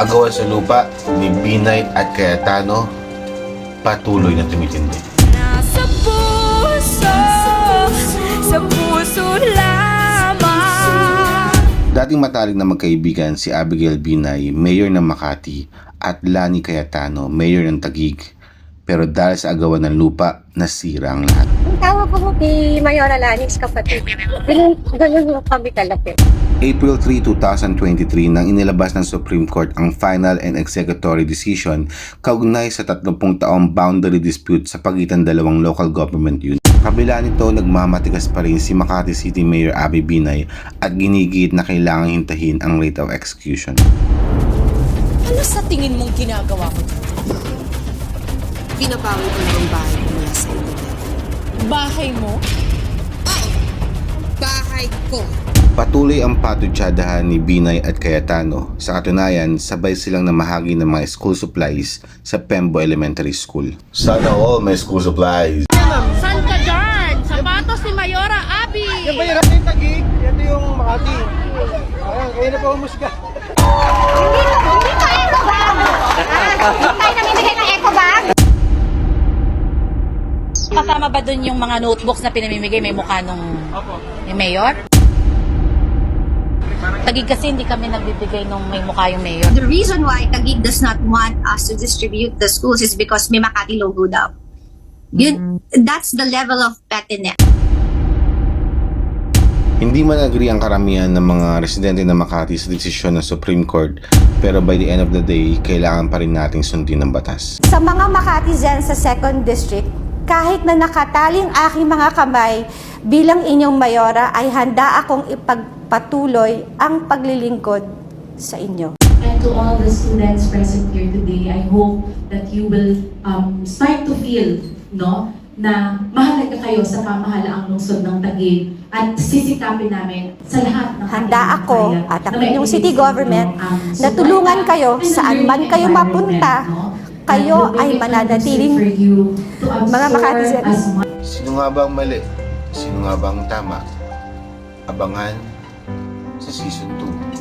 agawan sa lupa ni Binay at Cayetano patuloy na tumitindi. Nasa puso, sa puso lamang. Dating matalik na magkaibigan si Abigail Binay, mayor ng Makati, at Lani Cayetano, mayor ng Taguig. Pero dahil sa agawan ng lupa, nasira ang lahat. Ang tawag ko kay Mayora Lanix kapatid. Ganun kami kalapit. April 3, 2023 nang inilabas ng Supreme Court ang final and executory decision kaugnay sa 30 taong boundary dispute sa pagitan dalawang local government units. Kabila nito, nagmamatigas pa rin si Makati City Mayor Abby Binay at ginigit na kailangang hintahin ang rate of execution. Ano sa tingin mong ginagawa ko dito? Pinabawi ko na ang bahay ko mula sa inyo. Bahay mo? Oo, bahay ko. Patuloy ang patutsadahan ni Binay at Cayetano. Sa katunayan, sabay silang namahagi ng mga school supplies sa Pembo Elementary School. Sana all may school supplies. San ka dyan? Sapatos ni Mayora Abby! Yan ba yung yung Taguig? Yan yung Makati. Ayan, kayo na pa humusga. Hindi to eco bag! Hindi tayo namimigay ng eco bag! Kasama ba dun yung mga notebooks na pinamimigay may mukha nung ni Mayor? Tagig kasi hindi kami nagbibigay nung may mukha yung Mayor. The reason why Taguig does not want us to distribute the schools is because may Makati logo daw. That's the level of pettiness. Hindi man agree ang karamihan ng mga residente ng Makati sa desisyon ng Supreme Court, pero by the end of the day, kailangan pa rin nating sundin ang batas. Sa mga Makatizen sa 2nd District, kahit na nakataling aking mga kamay bilang inyong mayora ay handa akong ipagpatuloy ang paglilingkod sa inyo. And to all the students present here today, I hope that you will start to feel, no, na mahalaga kayo sa pamahalaang lungsod ng Taguig at sisikapin namin sa lahat ng Handa ako at ang inyong city government na tulungan kayo saan man kayo mapunta. Kayo ay mananatiling mga Makatizen. Sino nga bang mali? Sino nga bang tama? Abangan sa Season 2.